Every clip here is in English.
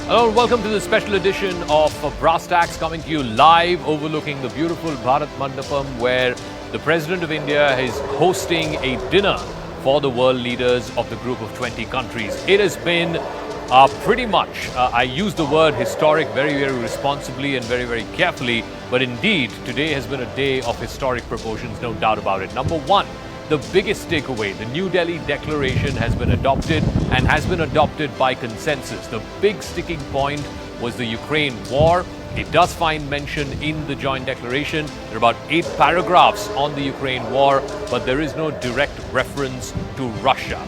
Hello and welcome to the special edition of Brass Tacks, coming to you live overlooking the beautiful Bharat Mandapam, where the President of India is hosting a dinner for the world leaders of the group of 20 countries. It has been pretty much, I use the word historic very, very responsibly and very, very carefully, but indeed today has been a day of historic proportions, no doubt about it. Number one, the biggest takeaway, the New Delhi Declaration has been adopted and has been adopted by consensus. The big sticking point was the Ukraine war. It does find mention in the joint declaration. There are about 8 paragraphs on the Ukraine war, but there is no direct reference to Russia.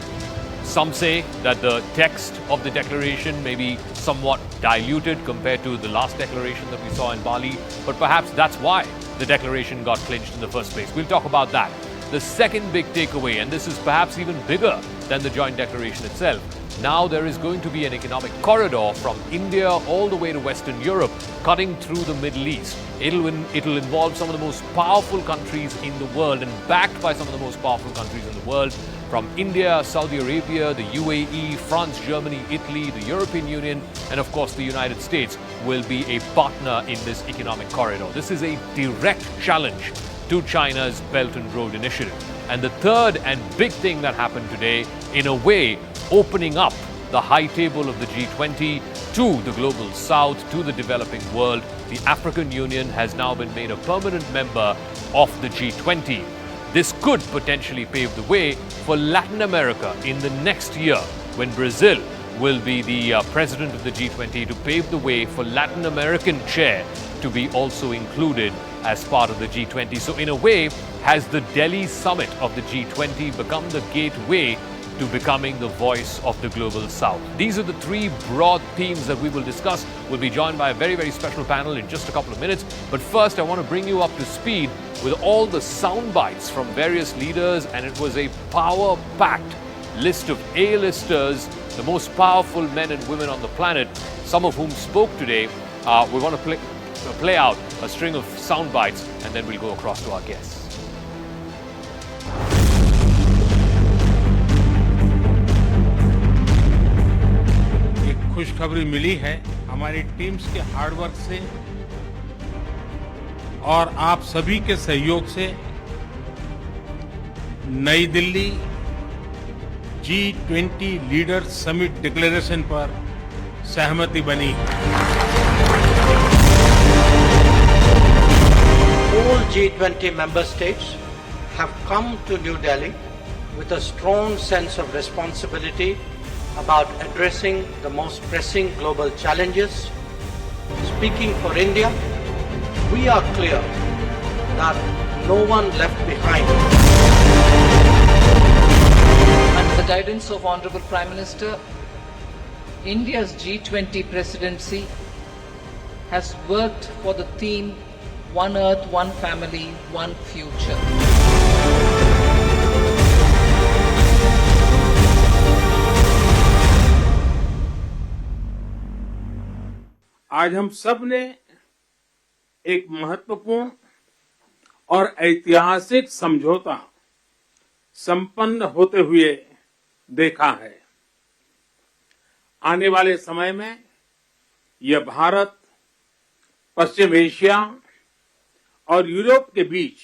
Some say that the text of the declaration may be somewhat diluted compared to the last declaration that we saw in Bali, but perhaps that's why the declaration got clinched in the first place. We'll talk about that. The second big takeaway, and this is perhaps even bigger than the joint declaration itself, now there is going to be an economic corridor from India all the way to Western Europe, cutting through the Middle East. It'll involve some of the most powerful countries in the world and backed by some of the most powerful countries in the world, from India, Saudi Arabia, the UAE, France, Germany, Italy, the European Union, and of course the United States will be a partner in this economic corridor. This is a direct challenge to China's Belt and Road Initiative. And the third and big thing that happened today, in a way, opening up the high table of the G20 to the global south, to the developing world. The African Union has now been made a permanent member of the G20. This could potentially pave the way for Latin America in the next year, when Brazil will be the president of the G20, to pave the way for Latin American chair to be also included as part of the G20. So in a way, has the Delhi summit of the G20 become the gateway to becoming the voice of the global south? These are the 3 broad themes that we will discuss. We'll be joined by a very, very special panel in just a couple of minutes. But first, I want to bring you up to speed with all the sound bites from various leaders, and it was a power-packed list of A-listers, the most powerful men and women on the planet, some of whom spoke today. We want to play out a string of sound bites, and then we'll go across to our guests. एक खुशखबरी मिली है हमारी teams के hard work से और आप सभी के सहयोग से। नई Delhi G20 leaders summit declaration पर सहमति बनी। All G20 member states have come to New Delhi with a strong sense of responsibility about addressing the most pressing global challenges. Speaking for India, we are clear that no one left behind. Under the guidance of Honorable Prime Minister, India's G20 presidency has worked for the theme One Earth, One Family, One Future. आज हम सब ने एक महत्वपूर्ण और ऐतिहासिक समझौता संपन्न होते हुए देखा है। आने वाले समय में यह भारत, पश्चिम एशिया और यूरोप के बीच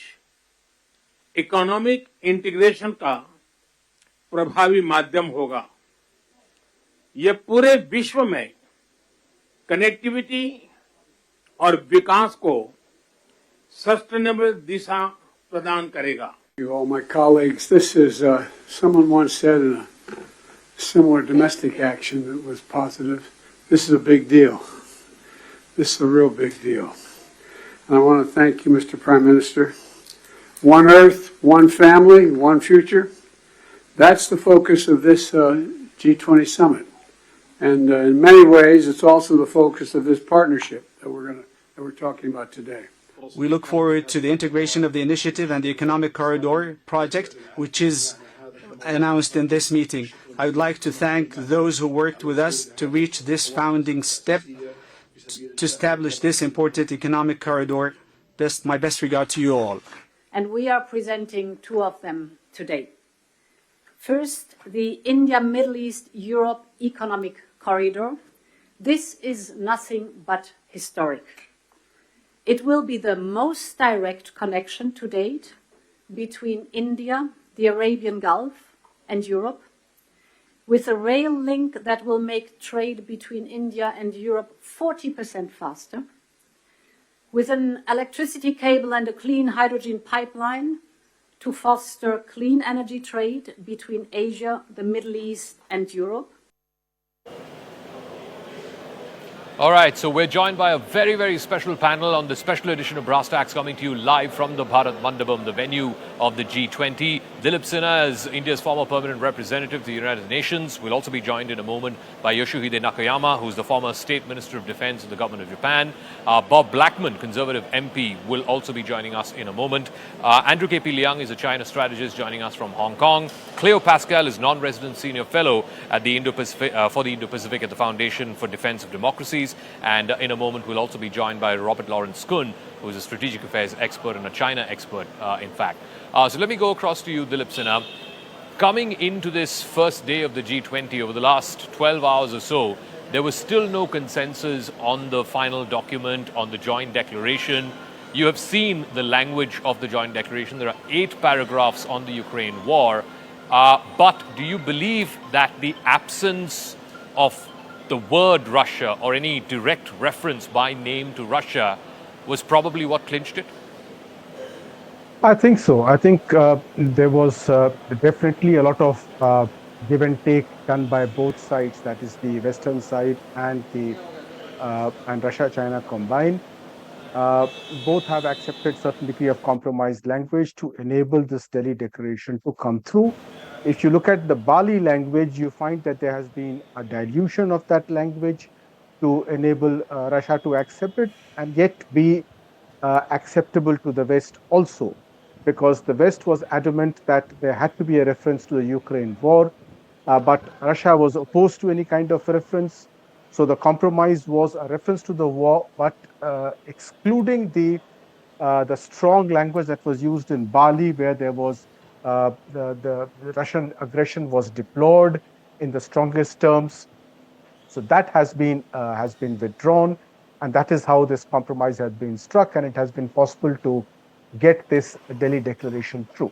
इकोनॉमिक इंटीग्रेशन का प्रभावी माध्यम होगा। यह पूरे विश्व में कनेक्टिविटी और विकास को सस्टेनेबल दिशा प्रदान करेगा। All my colleagues, this is, someone once said in a similar domestic action that was positive, this is a big deal. This is a real big deal. And I want to thank you, Mr. Prime Minister. One Earth, one family, one future. That's the focus of this G20 summit. And in many ways, it's also the focus of this partnership that we're talking about today. We look forward to the integration of the initiative and the Economic Corridor project, which is announced in this meeting. I would like to thank those who worked with us to reach this founding step to establish this important economic corridor. My best regard to you all. And we are presenting 2 of them today. First, the India, Middle East, Europe Economic Corridor, This is nothing but historic. It will be the most direct connection to date between India, the Arabian Gulf, and Europe, with a rail link that will make trade between India and Europe 40% faster, with an electricity cable and a clean hydrogen pipeline to foster clean energy trade between Asia, the Middle East, and Europe. All right, so we're joined by a very, very special panel on the special edition of Brass Tacks, coming to you live from the Bharat Mandapam, the venue of the G20. Dilip Sinha is India's former permanent representative to the United Nations. We'll also be joined in a moment by Yoshihide Nakayama, who's the former State Minister of Defense of the government of Japan. Bob Blackman, Conservative MP, will also be joining us in a moment. Andrew K.P. Liang is a China strategist joining us from Hong Kong. Cleo Pascal is non-resident senior fellow at the for the Indo-Pacific at the Foundation for Defense of Democracies. And in a moment, we'll also be joined by Robert Lawrence Kuhn, who is a strategic affairs expert and a China expert, in fact. So let me go across to you, Dilip Sinha. Coming into this first day of the G20, over the last 12 hours or so, there was still no consensus on the final document, on the joint declaration. You have seen the language of the joint declaration. There are 8 paragraphs on the Ukraine war. But do you believe that the absence of the word Russia or any direct reference by name to Russia was probably what clinched it? I think so. I think there was definitely a lot of give and take done by both sides, that is the Western side and Russia, China combined. Both have accepted certain degree of compromised language to enable this Delhi Declaration to come through. If you look at the Bali language, you find that there has been a dilution of that language to enable Russia to accept it and yet be acceptable to the West also, because the West was adamant that there had to be a reference to the Ukraine war, but Russia was opposed to any kind of reference. So the compromise was a reference to the war, but excluding the strong language that was used in Bali, where there was the Russian aggression was deplored in the strongest terms. So that has been withdrawn, and that is how this compromise has been struck, and it has been possible to get this Delhi Declaration through.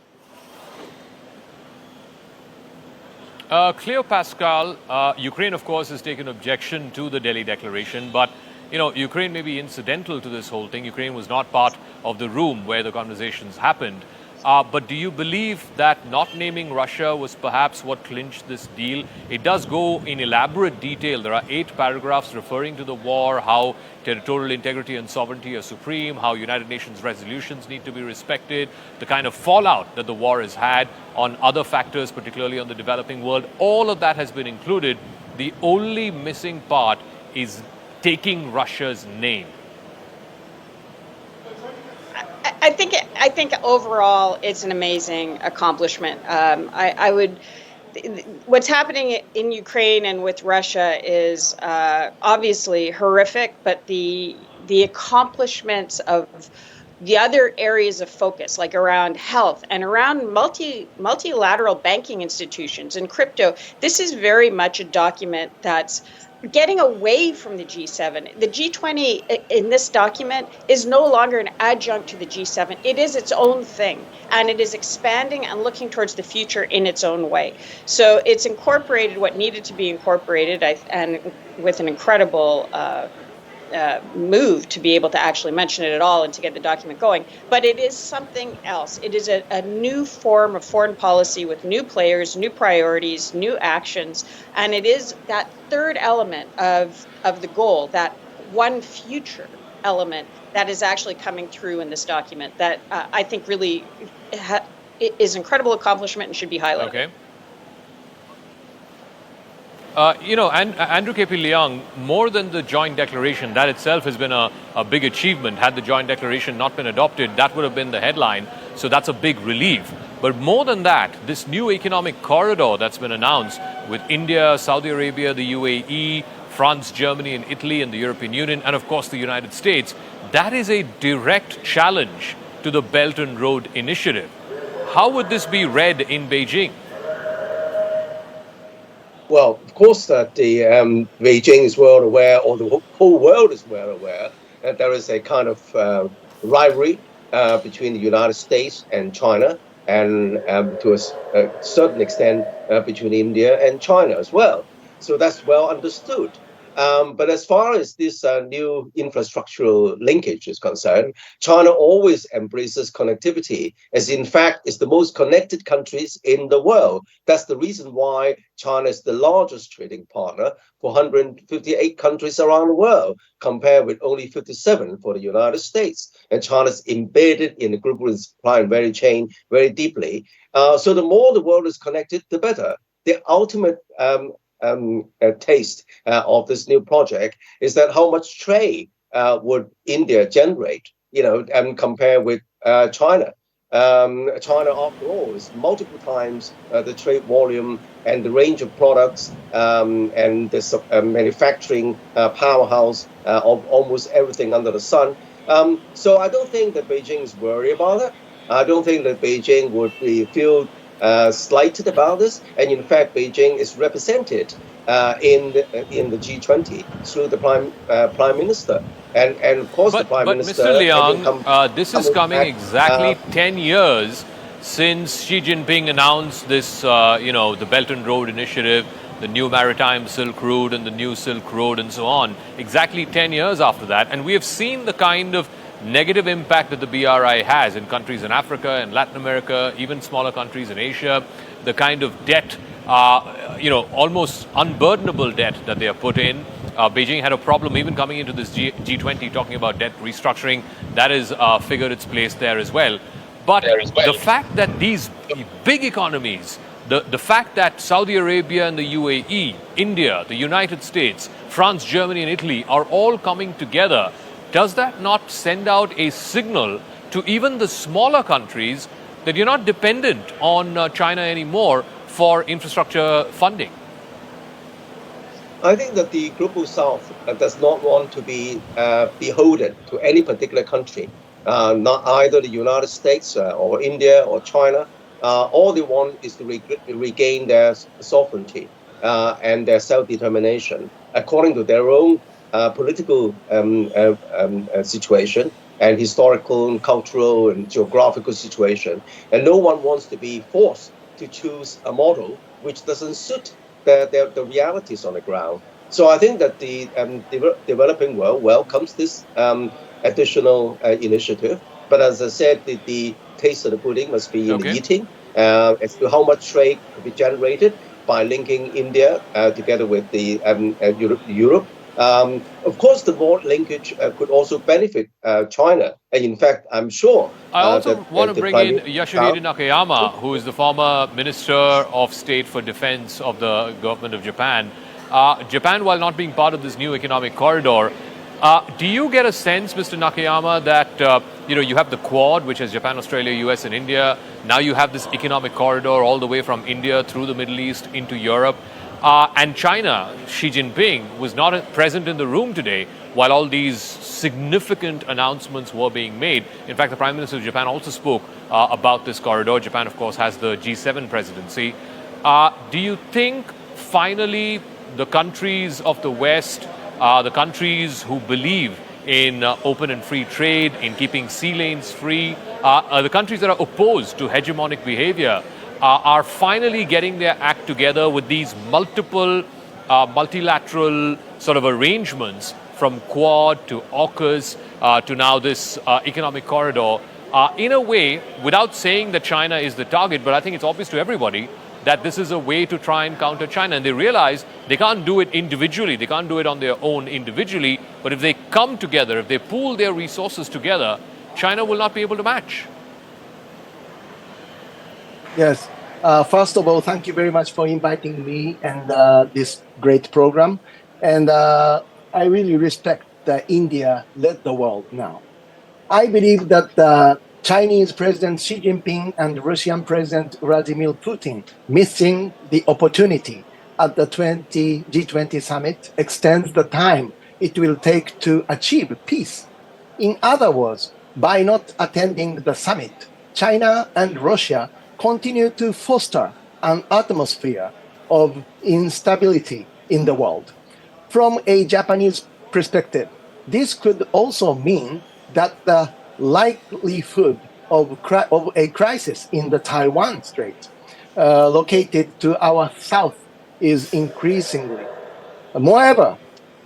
Cleo Pascal, Ukraine, of course, has taken objection to the Delhi Declaration, but Ukraine may be incidental to this whole thing. Ukraine was not part of the room where the conversations happened. But do you believe that not naming Russia was perhaps what clinched this deal? It does go in elaborate detail. There are 8 paragraphs referring to the war, how territorial integrity and sovereignty are supreme, how United Nations resolutions need to be respected, the kind of fallout that the war has had on other factors, particularly on the developing world. All of that has been included. The only missing part is taking Russia's name. I think overall it's an amazing accomplishment. What's happening in Ukraine and with Russia is obviously horrific, but the accomplishments of the other areas of focus, like around health and around multilateral banking institutions and crypto, this is very much a document that's getting away from the G7. The G20 in this document is no longer an adjunct to the G7. It is its own thing, and it is expanding and looking towards the future in its own way. So it's incorporated what needed to be incorporated, and with an incredible move to be able to actually mention it at all and to get the document going. But it is something else. It is a new form of foreign policy with new players, new priorities, new actions. And it is that third element of the goal, that one future element that is actually coming through in this document that I think really is incredible accomplishment and should be highlighted. Okay. Andrew K.P. Liang, more than the joint declaration, that itself has been a big achievement. Had the joint declaration not been adopted, that would have been the headline. So that's a big relief. But more than that, this new economic corridor that's been announced with India, Saudi Arabia, the UAE, France, Germany, and Italy, and the European Union, and of course the United States, that is a direct challenge to the Belt and Road Initiative. How would this be read in Beijing? Well, of course, that the Beijing is well aware, or the whole world is well aware, that there is a kind of rivalry between the United States and China, and to a certain extent between India and China as well. So that's well understood. But as far as this new infrastructural linkage is concerned, China always embraces connectivity, as in fact is the most connected countries in the world. That's the reason why China is the largest trading partner for 158 countries around the world, compared with only 57 for the United States. And China is embedded in the global supply and value chain very deeply. So the more the world is connected, the better. The ultimate taste of this new project is that how much trade would India generate, compared with China. China, after all, is multiple times the trade volume and the range of products and the manufacturing powerhouse of almost everything under the sun. So I don't think that Beijing is worried about it. I don't think that Beijing would feel slighted about this, and in fact, Beijing is represented in the G20 through the Prime Minister, and of course the Prime Minister. Mr. Liang, this is coming exactly 10 years since Xi Jinping announced this, the Belt and Road Initiative, the new Maritime Silk Route and the new Silk Road and so on. Exactly 10 years after that, and we have seen the kind of negative impact that the BRI has in countries in Africa and Latin America, even smaller countries in Asia, the kind of debt, almost unburdenable debt that they have put in. Beijing had a problem even coming into this G20 talking about debt restructuring. That has figured its place there as well. But the fact that these big economies, the fact that Saudi Arabia and the UAE, India, the United States, France, Germany and Italy are all coming together, does that not send out a signal to even the smaller countries that you're not dependent on China anymore for infrastructure funding? I think that the Global South does not want to be beholden to any particular country, not either the United States or India or China. All they want is to regain their sovereignty and their self-determination according to their own political situation and historical and cultural and geographical situation. And no one wants to be forced to choose a model which doesn't suit the realities on the ground. So I think that the developing world welcomes this additional initiative. But as I said, the taste of the pudding must be in the eating as to how much trade could be generated by linking India together with the Europe. Of course, the more linkage could also benefit China. And in fact, I'm sure. I also want to bring in Yoshihide Nakayama, who is the former Minister of State for Defense of the government of Japan. Japan, while not being part of this new economic corridor, do you get a sense, Mr. Nakayama, that you have the Quad, which has Japan, Australia, US and India. Now you have this economic corridor all the way from India through the Middle East into Europe. And China, Xi Jinping, was not present in the room today while all these significant announcements were being made. In fact, the Prime Minister of Japan also spoke about this corridor. Japan, of course, has the G7 presidency. Do you think finally the countries of the West, the countries who believe in open and free trade, in keeping sea lanes free, the countries that are opposed to hegemonic behavior, are finally getting their act together with these multiple multilateral sort of arrangements, from Quad to AUKUS to now this economic corridor, in a way, without saying that China is the target, but I think it's obvious to everybody that this is a way to try and counter China. And they realize they can't do it individually, they can't do it on their own individually, but if they come together, if they pool their resources together, China will not be able to match. Yes. First of all, thank you very much for inviting me and this great program. And I really respect that India led the world now. I believe that Chinese President Xi Jinping and Russian President Vladimir Putin missing the opportunity at the G20 summit extends the time it will take to achieve peace. In other words, by not attending the summit, China and Russia continue to foster an atmosphere of instability in the world. From a Japanese perspective, this could also mean that the likelihood of a crisis in the Taiwan Strait, located to our south, is increasingly. Moreover,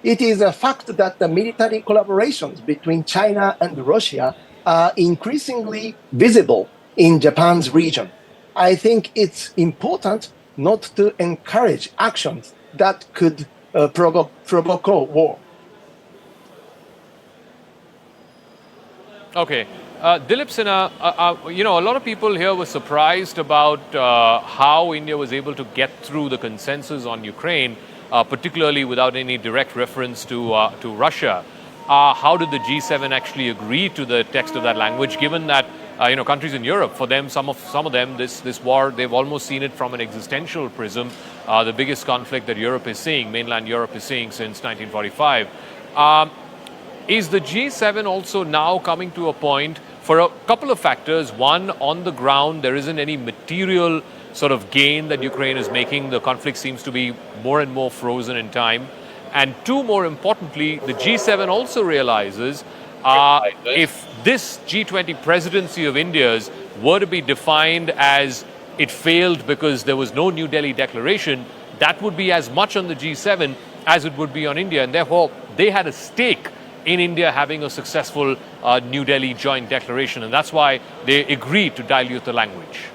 it is a fact that the military collaborations between China and Russia are increasingly visible in Japan's region. I think it's important not to encourage actions that could provoke war. Okay. Dilip Sinha, a lot of people here were surprised about how India was able to get through the consensus on Ukraine, particularly without any direct reference to Russia. How did the G7 actually agree to the text of that language, given that countries in Europe, for them, some of them, this war, they've almost seen it from an existential prism, the biggest conflict that Europe is seeing, mainland Europe is seeing since 1945. Is the G7 also now coming to a point for a couple of factors? One, on the ground, there isn't any material sort of gain that Ukraine is making. The conflict seems to be more and more frozen in time. And two, more importantly, the G7 also realizes if this G20 presidency of India's were to be defined as it failed because there was no New Delhi declaration, that would be as much on the G7 as it would be on India. And therefore, they had a stake in India having a successful New Delhi joint declaration. And that's why they agreed to dilute the language.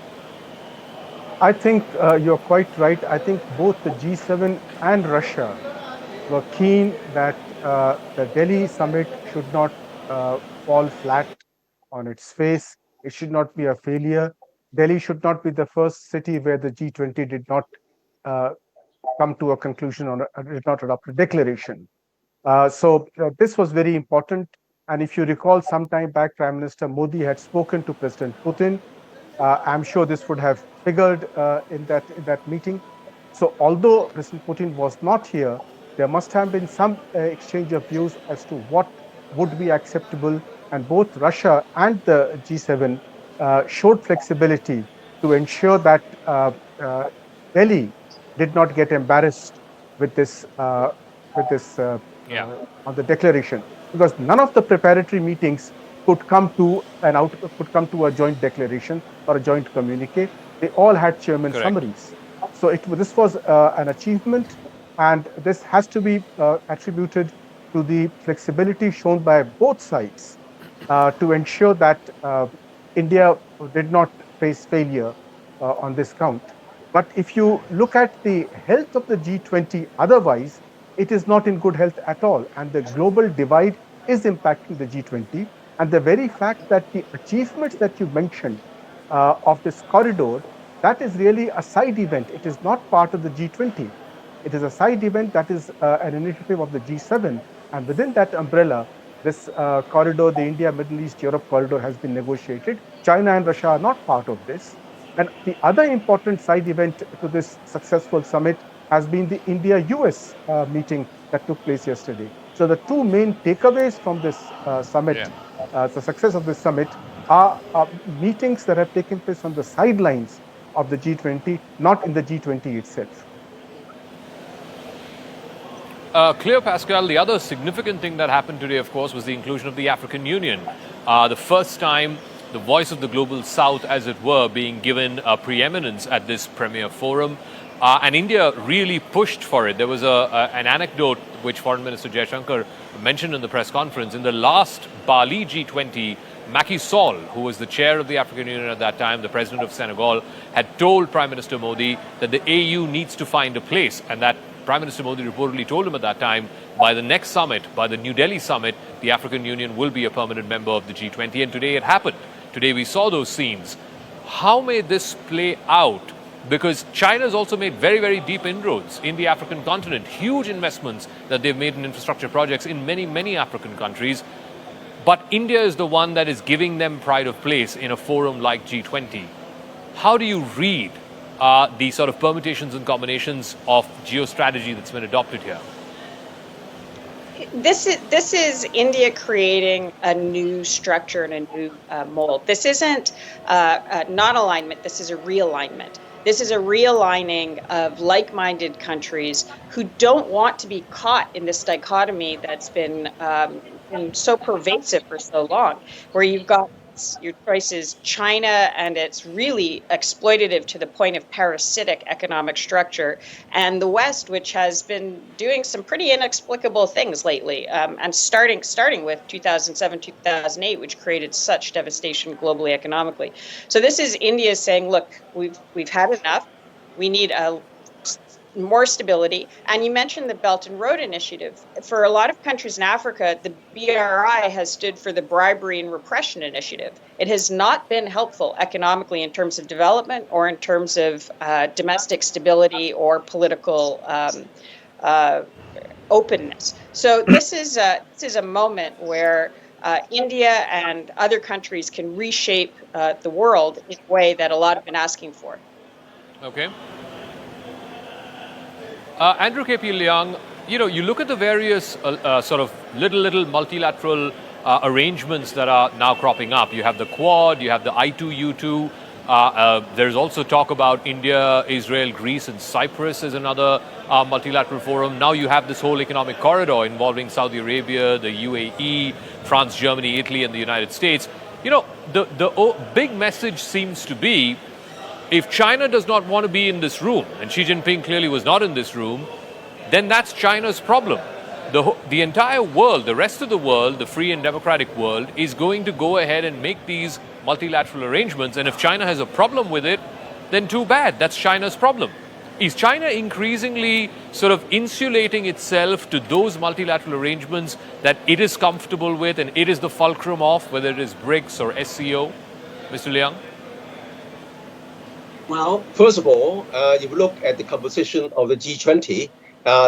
I think you're quite right. I think both the G7 and Russia were keen that the Delhi summit should not fall flat on its face. It should not be a failure. Delhi should not be the first city where the G20 did not come to a conclusion or did not adopt a declaration. So this was very important. And if you recall, some time back, Prime Minister Modi had spoken to President Putin. I'm sure this would have figured in that meeting. So although President Putin was not here, there must have been some exchange of views as to what would be acceptable. And both Russia and the G7 showed flexibility to ensure that Delhi did not get embarrassed with this on the declaration, because none of the preparatory meetings could come to a joint declaration or a joint communique. They all had chairman summaries. So this was an achievement, and this has to be attributed to the flexibility shown by both sides to ensure that India did not face failure on this count. But if you look at the health of the G20 otherwise, it is not in good health at all. And the global divide is impacting the G20. And the very fact that the achievements that you mentioned of this corridor, that is really a side event. It is not part of the G20. It is a side event that is an initiative of the G7. And within that umbrella, this corridor, the India, Middle East, Europe corridor has been negotiated. China and Russia are not part of this. And the other important side event to this successful summit has been the India-US meeting that took place yesterday. So the two main takeaways from this summit, the success of this summit, are meetings that have taken place on the sidelines of the G20, not in the G20 itself. Clear, Pascal, the other significant thing that happened today, of course, was the inclusion of the African Union. The first time the voice of the global south, as it were, being given preeminence at this premier forum. And India really pushed for it. There was an anecdote which Foreign Minister Jaishankar mentioned in the press conference. In the last Bali G20, Macky Sall, who was the chair of the African Union at that time, the president of Senegal, had told Prime Minister Modi that the AU needs to find a place, and that Prime Minister Modi reportedly told him at that time, by the next summit, by the New Delhi summit, the African Union will be a permanent member of the G20. And today it happened. Today we saw those scenes. How may this play out? Because China has also made very, very deep inroads in the African continent, huge investments that they've made in infrastructure projects in many, many African countries. But India is the one that is giving them pride of place in a forum like G20. How do you read the sort of permutations and combinations of geostrategy that's been adopted here? This is India creating a new structure and a new mold. This isn't non-alignment. This is a realignment. This is a realigning of like-minded countries who don't want to be caught in this dichotomy that's been so pervasive for so long, where you've got your choice is China, and it's really exploitative to the point of parasitic economic structure, and the West, which has been doing some pretty inexplicable things lately, and starting with 2007, 2008, which created such devastation globally economically. So this is India saying, look, we've had enough. We need more stability. And you mentioned the Belt and Road Initiative. For a lot of countries in Africa, the BRI has stood for the Bribery and Repression Initiative. It has not been helpful economically in terms of development or in terms of domestic stability or political openness. So this is a moment where India and other countries can reshape the world in a way that a lot have been asking for. Okay. Andrew K.P. Liang, you look at the various sort of little multilateral arrangements that are now cropping up. You have the Quad, you have the I2U2. There's also talk about India, Israel, Greece, and Cyprus as another multilateral forum. Now you have this whole economic corridor involving Saudi Arabia, the UAE, France, Germany, Italy, and the United States. The big message seems to be, if China does not want to be in this room, and Xi Jinping clearly was not in this room, then that's China's problem. The entire world, the rest of the world, the free and democratic world, is going to go ahead and make these multilateral arrangements. And if China has a problem with it, then too bad. That's China's problem. Is China increasingly sort of insulating itself to those multilateral arrangements that it is comfortable with and it is the fulcrum of, whether it is BRICS or SCO? Mr. Liang? Well, first of all, if you look at the composition of the G20,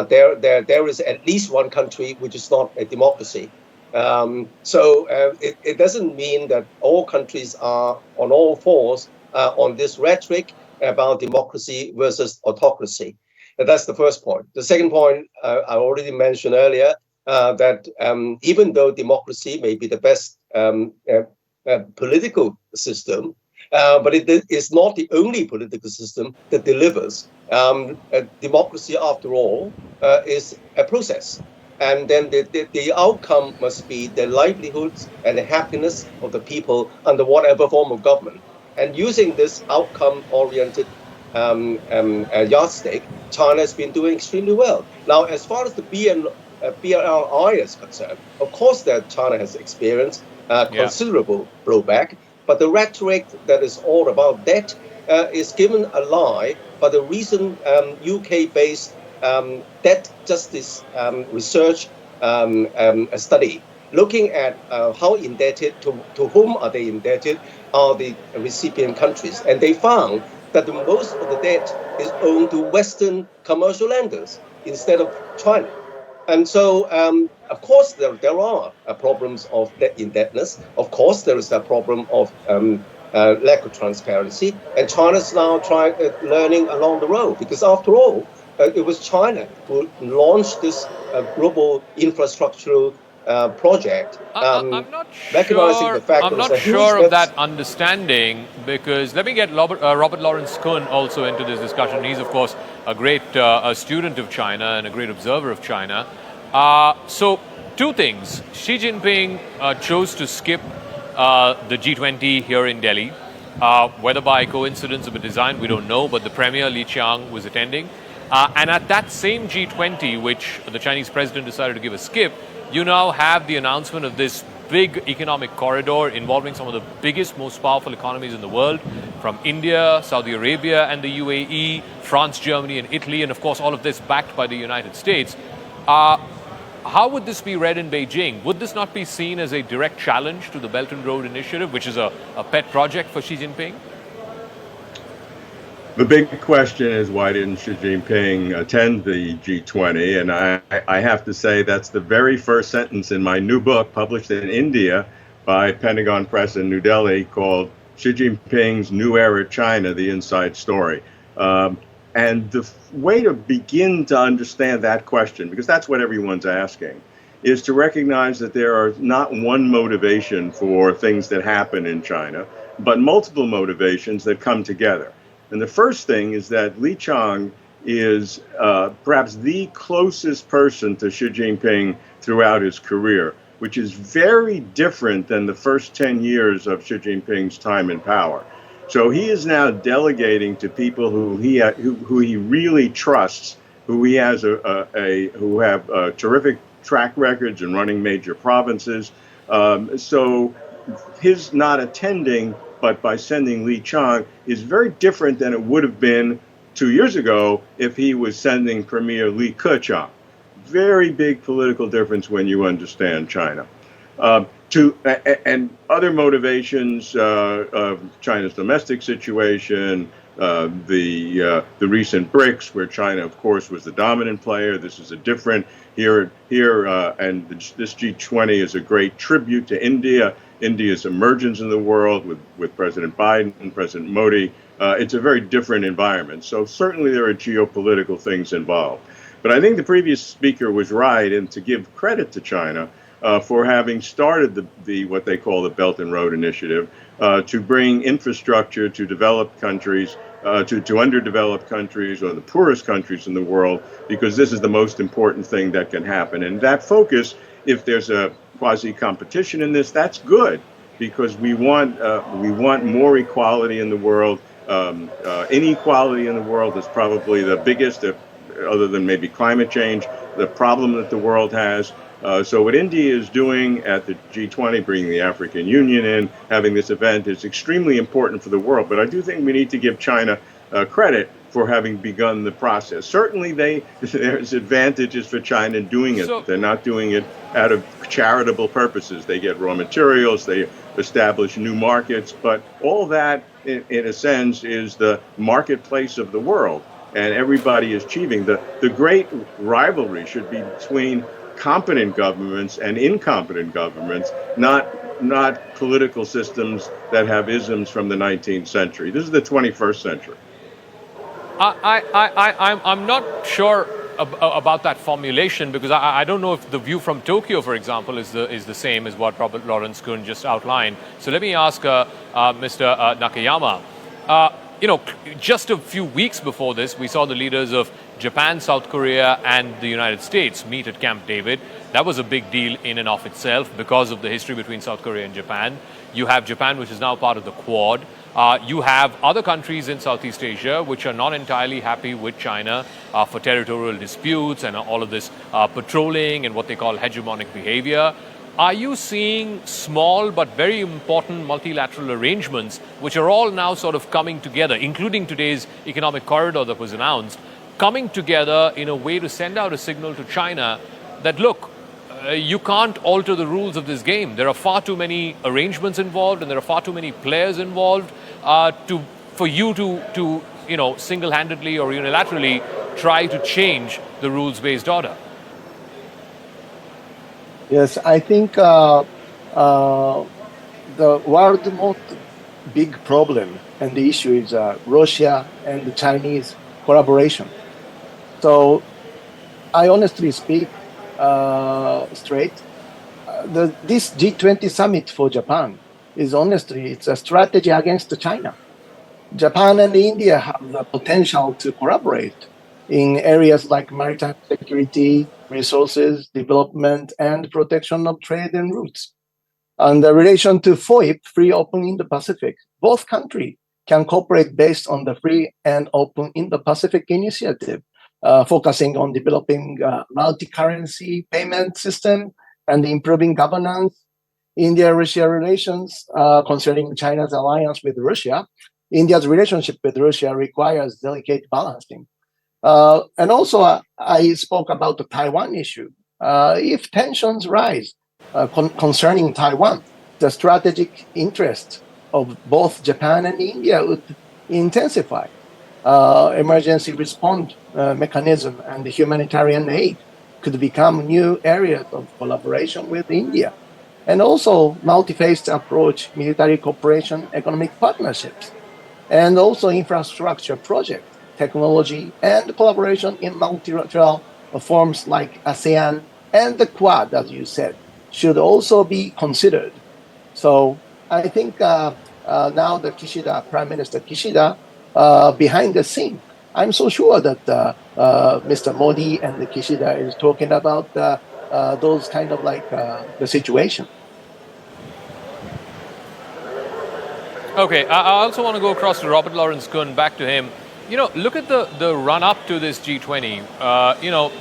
there is at least one country which is not a democracy. So it doesn't mean that all countries are on all fours on this rhetoric about democracy versus autocracy. That's the first point. The second point, I already mentioned earlier, that even though democracy may be the best political system, but it is not the only political system that delivers. Democracy, after all, is a process. And then the outcome must be the livelihoods and the happiness of the people under whatever form of government. And using this outcome-oriented yardstick, China has been doing extremely well. Now, as far as the BRI is concerned, of course that China has experienced considerable blowback. But the rhetoric that is all about that is given a lie by the recent UK-based debt justice research study, looking at how indebted, to whom are they indebted, are the recipient countries. And they found that the most of the debt is owed to Western commercial lenders instead of China. And so, of course, there are problems of debt indebtedness. Of course, there is that problem of lack of transparency. And China's now learning along the road, because after all, it was China who launched this global infrastructural project. I'm not sure of that understanding, because let me get Robert Lawrence Kuhn also into this discussion. He's, of course, a great student of China and a great observer of China. So, two things. Xi Jinping chose to skip the G20 here in Delhi. Whether by coincidence or by design, we don't know, but the Premier Li Qiang was attending. And at that same G20, which the Chinese president decided to give a skip, you now have the announcement of this big economic corridor involving some of the biggest, most powerful economies in the world, from India, Saudi Arabia and the UAE, France, Germany and Italy, and of course all of this backed by the United States. How would this be read in Beijing? Would this not be seen as a direct challenge to the Belt and Road Initiative, which is a pet project for Xi Jinping? The big question is, why didn't Xi Jinping attend the G20? And I have to say that's the very first sentence in my new book published in India by Pentagon Press in New Delhi called Xi Jinping's New Era China, The Inside Story. And the way to begin to understand that question, because that's what everyone's asking, is to recognize that there are not one motivation for things that happen in China, but multiple motivations that come together. And the first thing is that Li Chang is perhaps the closest person to Xi Jinping throughout his career, which is very different than the first 10 years of Xi Jinping's time in power. So he is now delegating to people who he really trusts, who he has who have terrific track records in running major provinces. So his not attending, but by sending Li Chang, is very different than it would have been 2 years ago if he was sending Premier Li Keqiang. Very big political difference when you understand China. And other motivations of China's domestic situation, the recent BRICS, where China, of course, was the dominant player. This is a different and this G20 is a great tribute to India. India's emergence in the world with President Biden and President Modi. It's a very different environment. So certainly there are geopolitical things involved. But I think the previous speaker was right, and to give credit to China for having started the what they call the Belt and Road Initiative to bring infrastructure to developed countries, to underdeveloped countries or the poorest countries in the world, because this is the most important thing that can happen. And that focus, if there's a quasi-competition in this, that's good, because we want more equality in the world. Inequality in the world is probably the biggest, other than maybe climate change, the problem that the world has. So what India is doing at the G20, bringing the African Union in, having this event, is extremely important for the world. But I do think we need to give China credit for having begun the process. Certainly there's advantages for China in doing it. They're not doing it out of charitable purposes. They get raw materials, they establish new markets, but all that, in a sense, is the marketplace of the world, and everybody is achieving. The great rivalry should be between competent governments and incompetent governments, not political systems that have isms from the 19th century. This is the 21st century. I'm not sure about that formulation, because I don't know if the view from Tokyo, for example, is the same as what Robert Lawrence Kuhn just outlined. So let me ask Mr. Nakayama. Just a few weeks before this, we saw the leaders of Japan, South Korea, and the United States meet at Camp David. That was a big deal in and of itself because of the history between South Korea and Japan. You have Japan, which is now part of the Quad. You have other countries in Southeast Asia which are not entirely happy with China for territorial disputes and all of this patrolling and what they call hegemonic behavior. Are you seeing small but very important multilateral arrangements which are all now sort of coming together, including today's economic corridor that was announced, coming together in a way to send out a signal to China that, look, you can't alter the rules of this game. There are far too many arrangements involved and there are far too many players involved for you to single-handedly or unilaterally try to change the rules-based order. Yes, I think the world's most big problem and the issue is Russia and the Chinese collaboration. So I honestly speak straight. This G20 summit for Japan is honestly, it's a strategy against China. Japan and India have the potential to collaborate in areas like maritime security, resources, development, and protection of trade and routes. And the relation to FOIP, Free Open Indo-Pacific, both countries can cooperate based on the Free and Open Indo-Pacific initiative, focusing on developing multi-currency payment system and improving governance. India-Russia relations concerning China's alliance with Russia. India's relationship with Russia requires delicate balancing. And also, I spoke about the Taiwan issue. If tensions rise concerning Taiwan, the strategic interest of both Japan and India would intensify. Emergency response mechanism and humanitarian aid could become new areas of collaboration with India. And also, multi-phased approach, military cooperation, economic partnerships, and also infrastructure projects, technology, and collaboration in multilateral forms like ASEAN and the Quad, as you said, should also be considered. So I think now the Prime Minister Kishida behind the scene. I'm so sure that Mr. Modi and the Kishida is talking about those kind of like the situation. Okay, I also want to go across to Robert Lawrence Kuhn, back to him. Look at the run-up to this G20.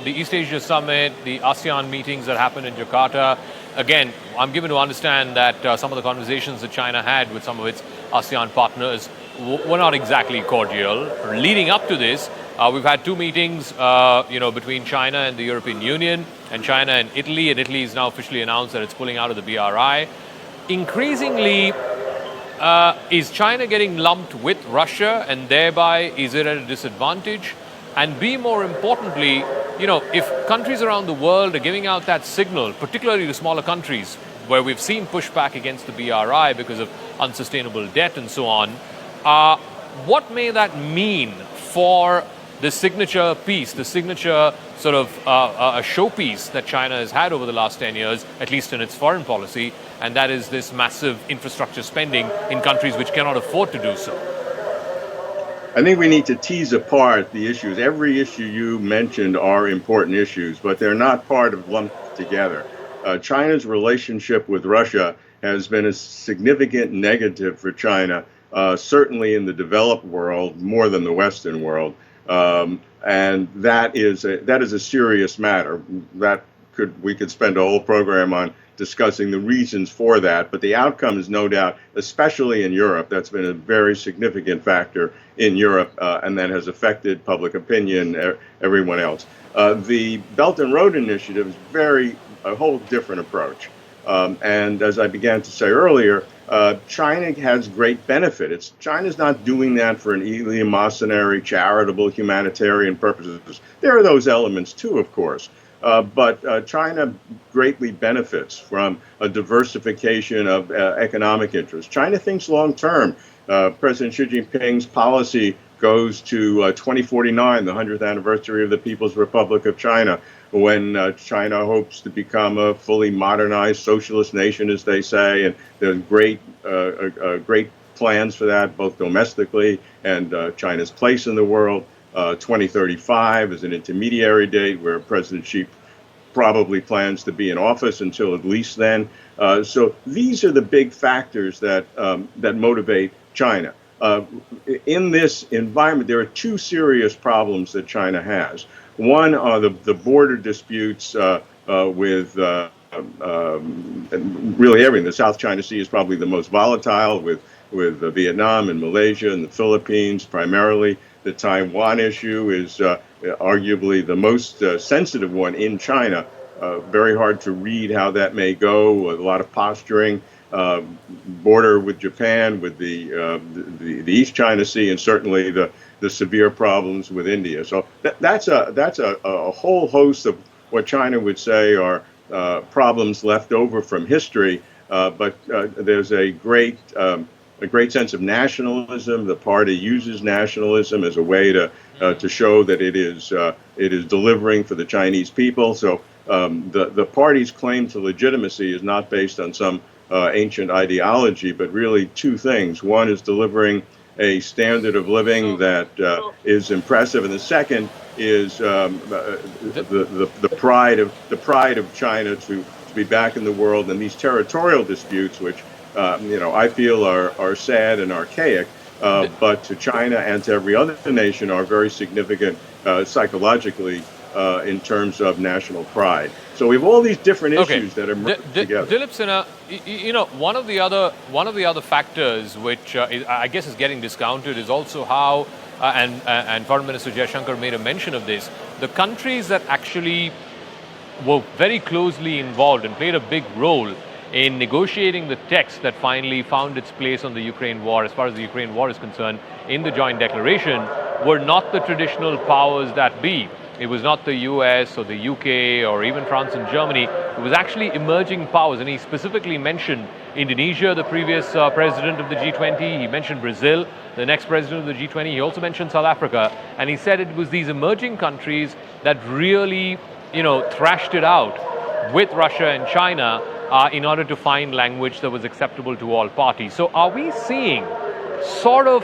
The East Asia Summit, the ASEAN meetings that happened in Jakarta. Again, I'm given to understand that some of the conversations that China had with some of its ASEAN partners were not exactly cordial. Leading up to this, we've had two meetings, between China and the European Union, and China and Italy. And Italy has now officially announced that it's pulling out of the BRI. Increasingly, is China getting lumped with Russia, and thereby is it at a disadvantage? And B, more importantly, if countries around the world are giving out that signal, particularly to smaller countries, where we've seen pushback against the BRI because of unsustainable debt and so on, what may that mean for the signature piece, the signature sort of a showpiece that China has had over the last 10 years, at least in its foreign policy, and that is this massive infrastructure spending in countries which cannot afford to do so? I think we need to tease apart the issues. Every issue you mentioned are important issues, but they're not part of lumped together. China's relationship with Russia has been a significant negative for China, certainly in the developed world, more than the Western world. And that is a serious matter. We could spend a whole program on discussing the reasons for that, but the outcome is no doubt, especially in Europe, that's been a very significant factor in Europe, and that has affected public opinion, everyone else. The Belt and Road Initiative is a whole different approach. And as I began to say earlier, China has great benefit. China's not doing that for an eleemosynary, charitable, humanitarian purposes. There are those elements too, of course. But China greatly benefits from a diversification of economic interests. China thinks long term. President Xi Jinping's policy goes to 2049, the 100th anniversary of the People's Republic of China, when China hopes to become a fully modernized socialist nation, as they say, and there's great plans for that, both domestically and China's place in the world. 2035 is an intermediary date where President Xi probably plans to be in office until at least then. So these are the big factors that motivate China. In this environment, there are two serious problems that China has. One are the border disputes with really everything. The South China Sea is probably the most volatile, with Vietnam and Malaysia and the Philippines primarily. The Taiwan issue is arguably the most sensitive one in China. Very hard to read how that may go. A lot of posturing. Border with Japan, with the East China Sea, and certainly the severe problems with India. So that's a whole host of what China would say are problems left over from history. But there's a great sense of nationalism. The party uses nationalism as a way to show that it is delivering for the Chinese people. So the party's claim to legitimacy is not based on some ancient ideology, but really two things. One is delivering a standard of living that is impressive, and the second is the pride of China to be back in the world. And these territorial disputes, which I feel are sad and archaic, but to China and to every other nation are very significant psychologically in terms of national pride. So we have all these different issues that are merged together. Dilip Sinha, one of the other factors which I guess is getting discounted is also how, and Foreign Minister Jaishankar made a mention of this, the countries that actually were very closely involved and played a big role in negotiating the text that finally found its place on the Ukraine war, as far as the Ukraine war is concerned, in the joint declaration, were not the traditional powers that be. It was not the US or the UK or even France and Germany. It was actually emerging powers. And he specifically mentioned Indonesia, the previous president of the G20. He mentioned Brazil, the next president of the G20. He also mentioned South Africa. And he said it was these emerging countries that really, thrashed it out with Russia and China in order to find language that was acceptable to all parties. So are we seeing sort of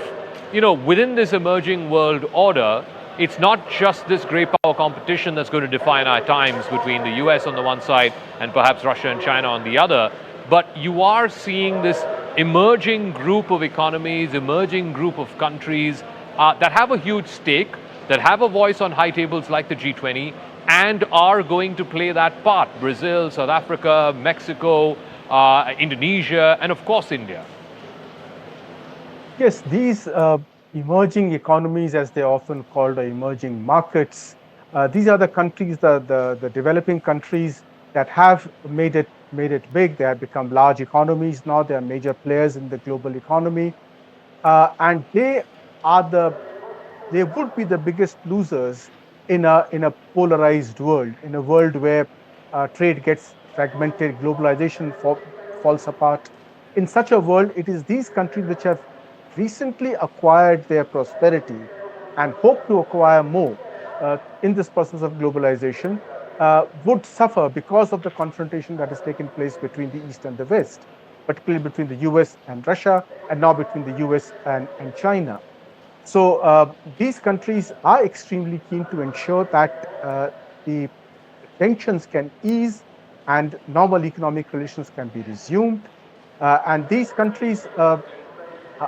within this emerging world order, it's not just this great power competition that's going to define our times between the US on the one side and perhaps Russia and China on the other, but you are seeing this emerging group of economies, emerging group of countries that have a huge stake, that have a voice on high tables like the G20, and are going to play that part. Brazil, South Africa, Mexico, Indonesia, and of course India. Yes, these emerging economies, as they're often called, or emerging markets, these are the countries, the developing countries that have made it big. They have become large economies now. They are major players in the global economy, and they would be the biggest losers in a polarized world, in a world where trade gets fragmented, globalization falls apart. In such a world, it is these countries which have recently acquired their prosperity and hope to acquire more in this process of globalization would suffer because of the confrontation that has taken place between the East and the West, particularly between the US and Russia, and now between the US and China. So these countries are extremely keen to ensure that the tensions can ease and normal economic relations can be resumed. And these countries are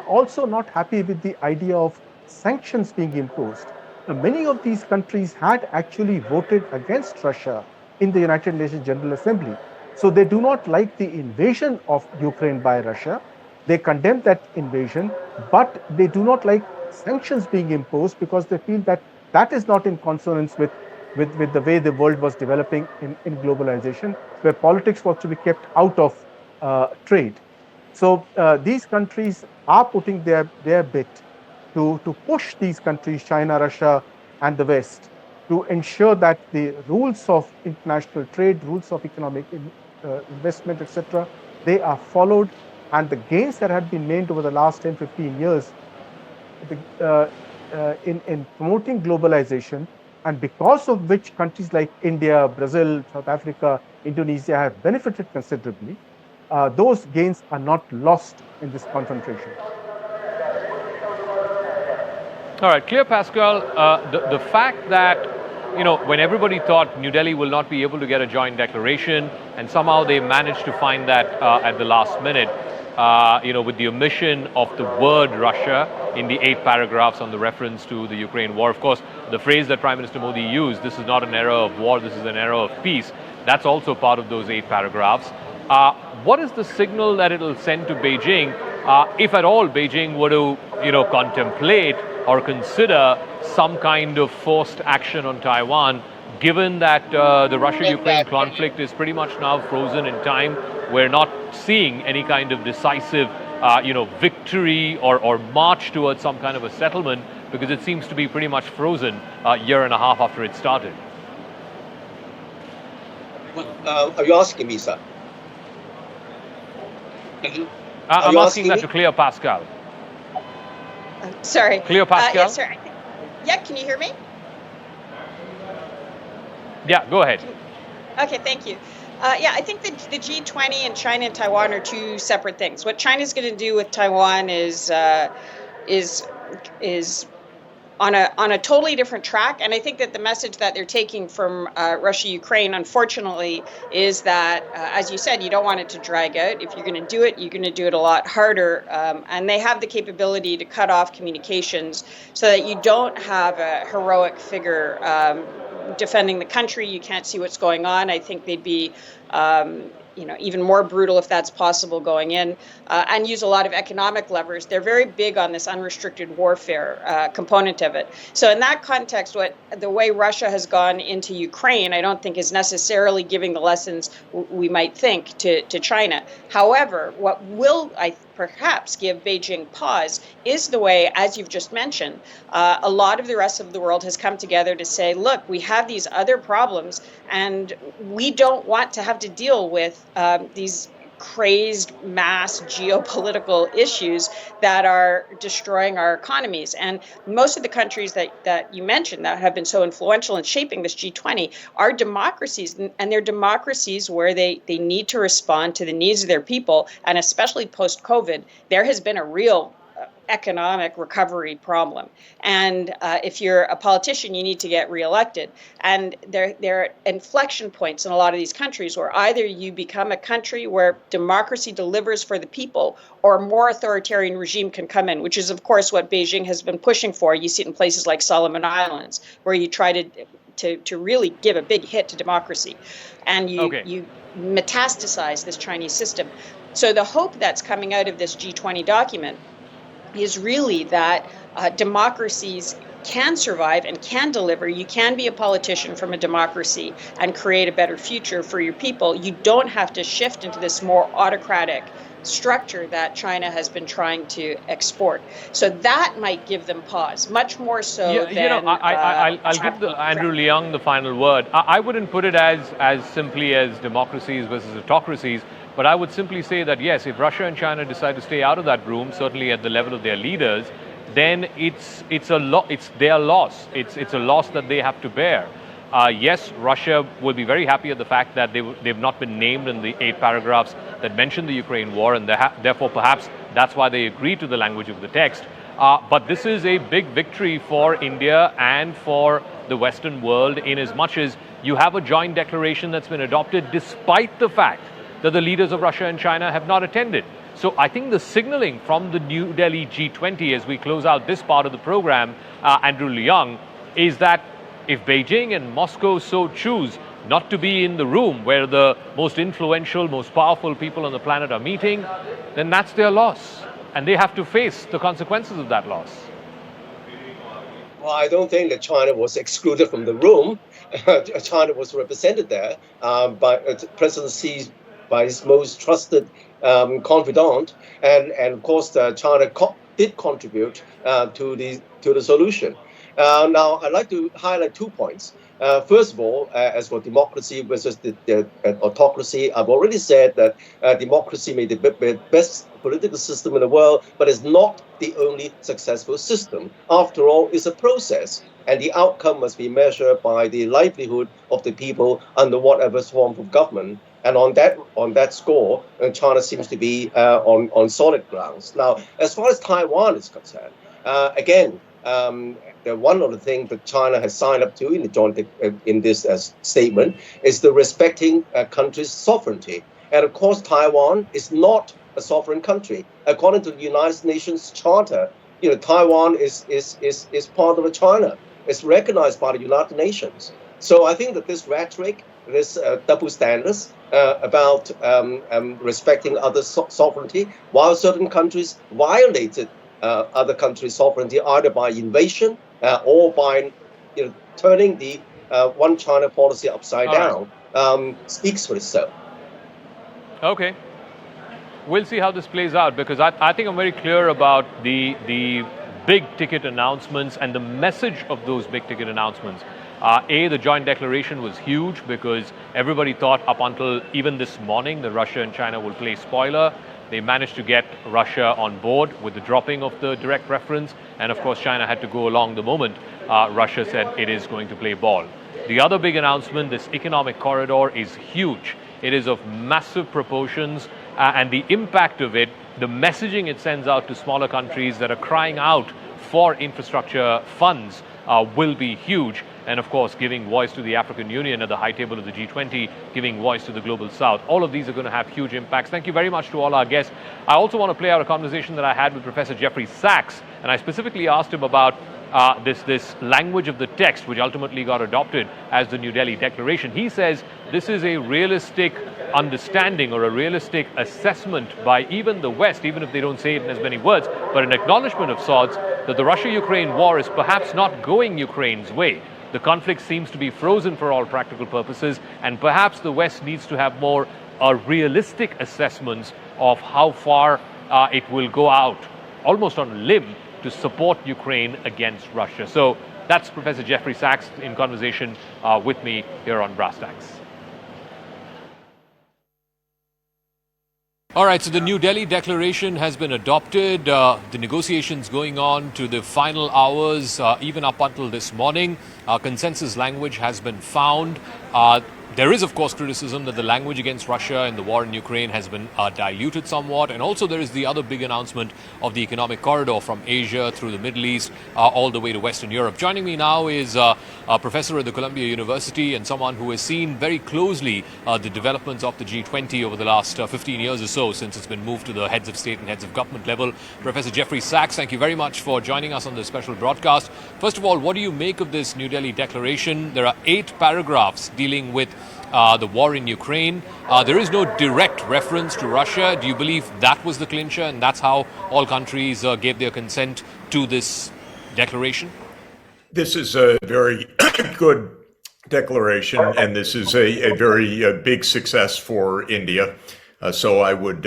also not happy with the idea of sanctions being imposed. Now, many of these countries had actually voted against Russia in the United Nations General Assembly. So they do not like the invasion of Ukraine by Russia. They condemn that invasion, but they do not like sanctions being imposed because they feel that that is not in consonance with the way the world was developing in globalization, where politics was to be kept out of trade. So these countries are putting their bit to push these countries, China, Russia, and the West, to ensure that the rules of international trade, rules of economic investment, etc., they are followed, and the gains that have been made over the last 10, 15 years in promoting globalization, and because of which countries like India, Brazil, South Africa, Indonesia have benefited considerably, those gains are not lost in this confrontation. All right, clear, Pascal. The fact that, when everybody thought New Delhi will not be able to get a joint declaration, and somehow they managed to find that at the last minute, with the omission of the word Russia in the 8 paragraphs on the reference to the Ukraine war. Of course, the phrase that Prime Minister Modi used, this is not an era of war, this is an era of peace, that's also part of those 8 paragraphs. What is the signal that it will send to Beijing, if at all Beijing were to, contemplate or consider some kind of forced action on Taiwan, given that the Russia-Ukraine conflict is pretty much now frozen in time? We're not seeing any kind of decisive, victory or march towards some kind of a settlement, because it seems to be pretty much frozen a year and a half after it started. Are you asking me, sir? I'm asking that to clear, Pascal. Sorry. Clear, Pascal? Yes, sir. Yeah, can you hear me? Yeah, go ahead. Okay, thank you. I think the G20 and China and Taiwan are two separate things. What China's going to do with Taiwan is on a totally different track, and I think that the message that they're taking from Russia-Ukraine, unfortunately, is that, as you said, you don't want it to drag out. If you're going to do it, you're going to do it a lot harder, and they have the capability to cut off communications so that you don't have a heroic figure defending the country. You can't see what's going on. I think they'd be even more brutal, if that's possible, going in, and use a lot of economic levers. They're very big on this unrestricted warfare component of it. So in that context, the way Russia has gone into Ukraine, I don't think is necessarily giving the lessons we might think to China. However, what will perhaps give Beijing pause is the way, as you've just mentioned, a lot of the rest of the world has come together to say, look, we have these other problems, and we don't want to have to deal with these crazed mass geopolitical issues that are destroying our economies. And most of the countries that you mentioned that have been so influential in shaping this G20 are democracies, and they're democracies where they need to respond to the needs of their people. And especially post-COVID, there has been a real economic recovery problem. And if you're a politician, you need to get reelected. And there are inflection points in a lot of these countries where either you become a country where democracy delivers for the people, or a more authoritarian regime can come in, which is, of course, what Beijing has been pushing for. You see it in places like Solomon Islands, where you try to really give a big hit to democracy. And you metastasize this Chinese system. So the hope that's coming out of this G20 document is really that democracies can survive and can deliver. You can be a politician from a democracy and create a better future for your people. You don't have to shift into this more autocratic structure that China has been trying to export. So that might give them pause, much more so than... I'll give Andrew Leung the final word. I wouldn't put it as simply as democracies versus autocracies, but I would simply say that, yes, if Russia and China decide to stay out of that room, certainly at the level of their leaders, then it's their loss. It's a loss that they have to bear. Yes, Russia will be very happy at the fact that they've not been named in the 8 paragraphs that mention the Ukraine war, and therefore perhaps that's why they agreed to the language of the text. But this is a big victory for India and for the Western world, in as much as you have a joint declaration that's been adopted despite the fact that the leaders of Russia and China have not attended. So I think the signaling from the New Delhi G20 as we close out this part of the program, Andrew Leung, is that if Beijing and Moscow so choose not to be in the room where the most influential, most powerful people on the planet are meeting, then that's their loss. And they have to face the consequences of that loss. Well, I don't think that China was excluded from the room. China was represented there by President Xi, by his most trusted confidant, and of course China did contribute to the solution. Now, I'd like to highlight 2 points. First of all, as for democracy versus the autocracy, I've already said that democracy may be the best political system in the world, but it's not the only successful system. After all, it's a process, and the outcome must be measured by the livelihood of the people under whatever form of government. And on that score, China seems to be on solid grounds. Now, as far as Taiwan is concerned, again, one of the things that China has signed up to in the joint in this statement is the respecting a country's sovereignty. And of course, Taiwan is not a sovereign country. According to the United Nations Charter, Taiwan is part of China. It's recognized by the United Nations. So I think that this rhetoric, this double standards about respecting other sovereignty, while certain countries violated other countries' sovereignty either by invasion or by turning the one China policy upside down, speaks for itself. Okay. We'll see how this plays out, because I think I'm very clear about the big ticket announcements and the message of those big ticket announcements. The joint declaration was huge because everybody thought up until even this morning that Russia and China will play spoiler. They managed to get Russia on board with the dropping of the direct reference, and of course China had to go along the moment Russia said it is going to play ball. The other big announcement, this economic corridor, is huge. It is of massive proportions, and the impact of it, the messaging it sends out to smaller countries that are crying out for infrastructure funds will be huge. And of course, giving voice to the African Union at the high table of the G20, giving voice to the Global South. All of these are going to have huge impacts. Thank you very much to all our guests. I also want to play out a conversation that I had with Professor Jeffrey Sachs, and I specifically asked him about this language of the text, which ultimately got adopted as the New Delhi Declaration. He says this is a realistic understanding or a realistic assessment by even the West, even if they don't say it in as many words, but an acknowledgement of sorts that the Russia-Ukraine war is perhaps not going Ukraine's way. The conflict seems to be frozen for all practical purposes, and perhaps the West needs to have more realistic assessments of how far it will go out, almost on a limb, to support Ukraine against Russia. So that's Professor Jeffrey Sachs in conversation with me here on Brass Tacks. All right, so the New Delhi Declaration has been adopted. The negotiations going on to the final hours, even up until this morning. Consensus language has been found. There is, of course, criticism that the language against Russia in the war in Ukraine has been diluted somewhat. And also there is the other big announcement of the economic corridor from Asia through the Middle East, all the way to Western Europe. Joining me now is a professor at the Columbia University and someone who has seen very closely the developments of the G20 over the last 15 years or so, since it's been moved to the heads of state and heads of government level. Professor Jeffrey Sachs, thank you very much for joining us on this special broadcast. First of all, what do you make of this New Delhi declaration? There are 8 paragraphs dealing with the war in Ukraine. There is no direct reference to Russia. Do you believe that was the clincher and that's how all countries gave their consent to this declaration? This is a very good declaration, and this is a very big success for India. So I would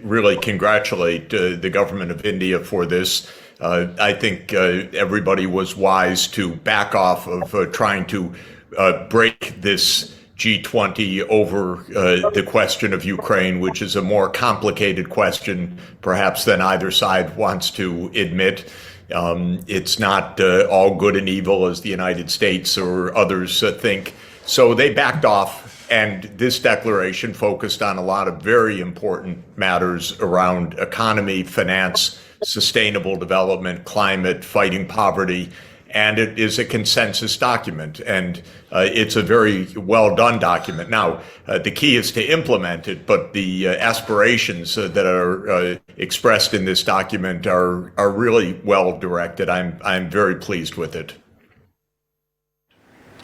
really congratulate the government of India for this. I think everybody was wise to back off of trying to break this G20 over the question of Ukraine, which is a more complicated question, perhaps, than either side wants to admit. It's not all good and evil, as the United States or others think. So they backed off, and this declaration focused on a lot of very important matters around economy, finance, sustainable development, climate, fighting poverty. And it is a consensus document, and it's a very well done document. Now, the key is to implement it, but the aspirations that are expressed in this document are really well directed. I'm very pleased with it.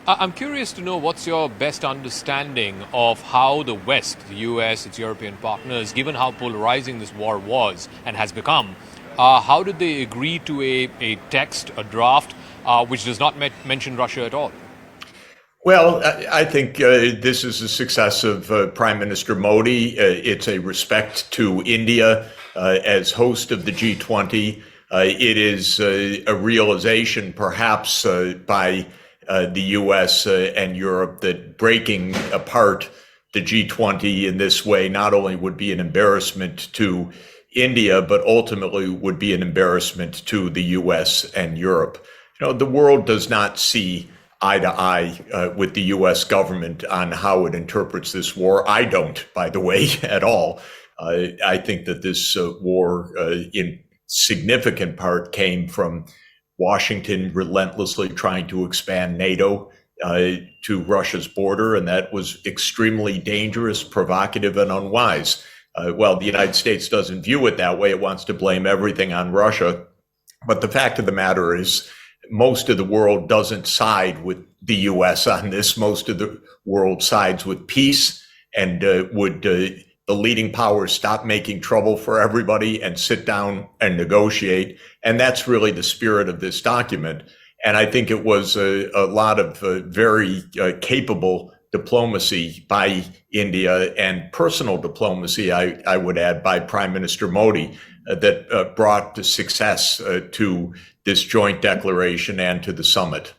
I'm curious to know what's your best understanding of how the West, the US, its European partners, given how polarizing this war was and has become, how did they agree to a text, a draft, which does not mention Russia at all? Well, I think this is a success of Prime Minister Modi. It's a respect to India as host of the G20. It is a realization, perhaps, by the US and Europe that breaking apart the G20 in this way not only would be an embarrassment to India, but ultimately would be an embarrassment to the US and Europe. You know, the world does not see eye to eye with the U.S. government on how it interprets this war. I don't, by the way, at all. I think that this war, in significant part, came from Washington relentlessly trying to expand NATO to Russia's border, and that was extremely dangerous, provocative, and unwise. Well, the United States doesn't view it that way. It wants to blame everything on Russia. But the fact of the matter is, most of the world doesn't side with the U.S. on this. Most of the world sides with peace, and would the leading powers stop making trouble for everybody and sit down and negotiate. And that's really the spirit of this document. And I think it was a lot of very capable diplomacy by India, and personal diplomacy, I would add, by Prime Minister Modi, that brought success to this joint declaration and to the summit.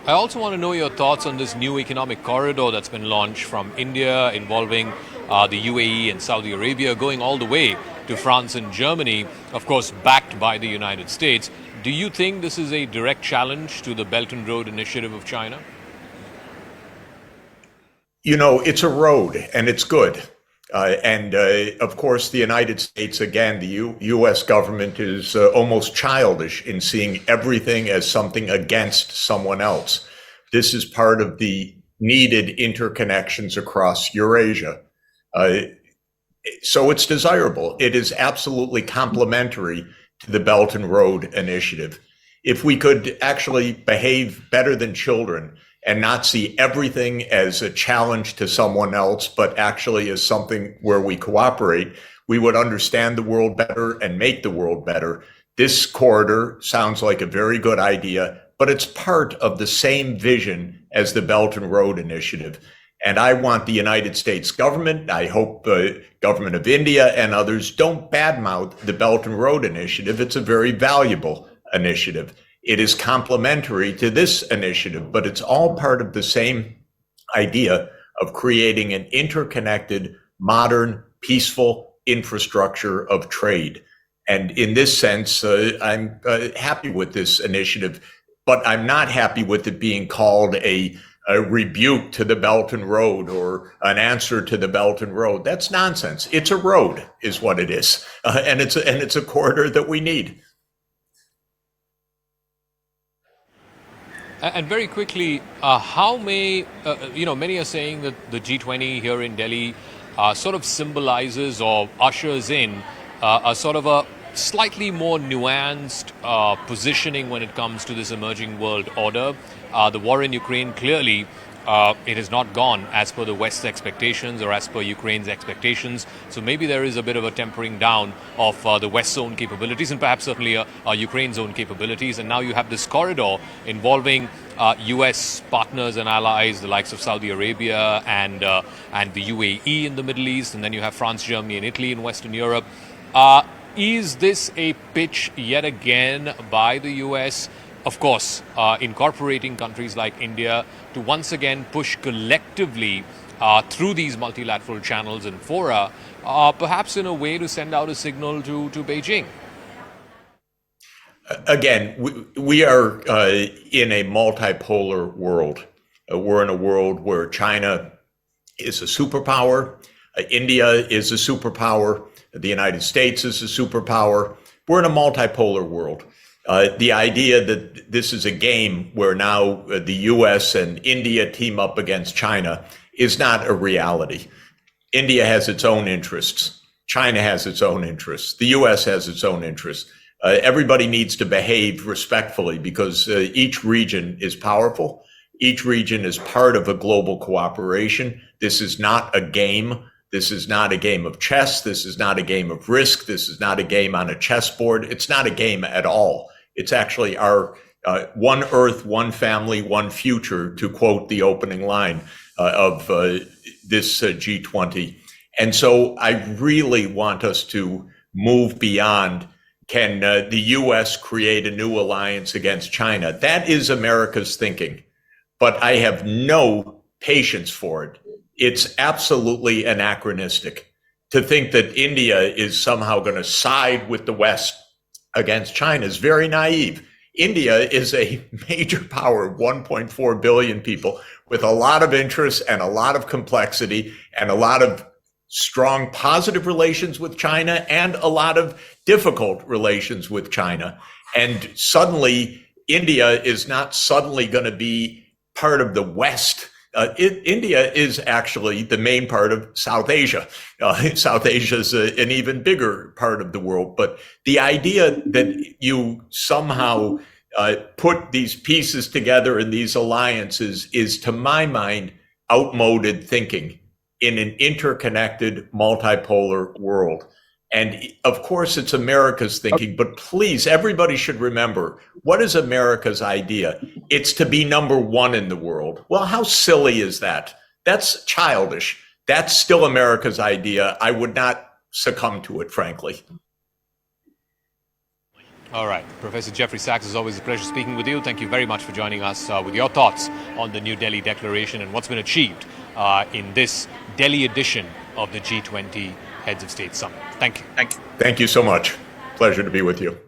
I also want to know your thoughts on this new economic corridor that's been launched from India, involving the UAE and Saudi Arabia, going all the way to France and Germany, of course, backed by the United States. Do you think this is a direct challenge to the Belt and Road Initiative of China? You know, it's a road, and it's good. Of course, the United States, again, the U.S. government is almost childish in seeing everything as something against someone else. This is part of the needed interconnections across Eurasia. So it's desirable. It is absolutely complementary to the Belt and Road Initiative. If we could actually behave better than children and not see everything as a challenge to someone else, but actually as something where we cooperate, we would understand the world better and make the world better. This corridor sounds like a very good idea, but it's part of the same vision as the Belt and Road Initiative. And I want the United States government, I hope the government of India and others, don't badmouth the Belt and Road Initiative. It's a very valuable initiative. It is complementary to this initiative, but it's all part of the same idea of creating an interconnected, modern, peaceful infrastructure of trade. And in this sense, I'm happy with this initiative, but I'm not happy with it being called a a rebuke to the Belt and Road or an answer to the Belt and Road. That's nonsense. It's a road, is what it is, and it's a corridor that we need. And very quickly, how may, many are saying that the G20 here in Delhi sort of symbolizes or ushers in a sort of a slightly more nuanced positioning when it comes to this emerging world order. The war in Ukraine, clearly, it has not gone as per the West's expectations or as per Ukraine's expectations. So maybe there is a bit of a tempering down of the West's own capabilities and perhaps certainly Ukraine's own capabilities. And now you have this corridor involving U.S. partners and allies, the likes of Saudi Arabia and the UAE in the Middle East. And then you have France, Germany and Italy in Western Europe. Is this a pitch yet again by the U.S., of course, incorporating countries like India to once again push collectively through these multilateral channels and fora, perhaps in a way to send out a signal to Beijing? Again, we are in a multipolar world. We're in a world where China is a superpower, India is a superpower, the United States is a superpower. We're in a multipolar world. The idea that this is a game where now the US and India team up against China is not a reality. India has its own interests. China has its own interests. The US has its own interests. Everybody needs to behave respectfully because each region is powerful. Each region is part of a global cooperation. This is not a game. This is not a game of chess. This is not a game of Risk. This is not a game on a chessboard. It's not a game at all. It's actually our one Earth, one family, one future, to quote the opening line of this G20. And so I really want us to move beyond, can the US create a new alliance against China? That is America's thinking, but I have no patience for it. It's absolutely anachronistic to think that India is somehow going to side with the West against China is very naive. India is a major power, 1.4 billion people with a lot of interest and a lot of complexity and a lot of strong positive relations with China and a lot of difficult relations with China. And suddenly India is not suddenly going to be part of the West. India is actually the main part of South Asia. South Asia is an even bigger part of the world. But the idea that you somehow put these pieces together in these alliances is, to my mind, outmoded thinking in an interconnected, multipolar world. And of course, it's America's thinking, but please, everybody should remember, what is America's idea? It's to be number one in the world. Well, how silly is that? That's childish. That's still America's idea. I would not succumb to it, frankly. All right. Professor Jeffrey Sachs, it's always a pleasure speaking with you. Thank you very much for joining us with your thoughts on the New Delhi Declaration and what's been achieved in this Delhi edition of the G20 Heads of State Summit. Thank you. Thank you so much. Pleasure to be with you.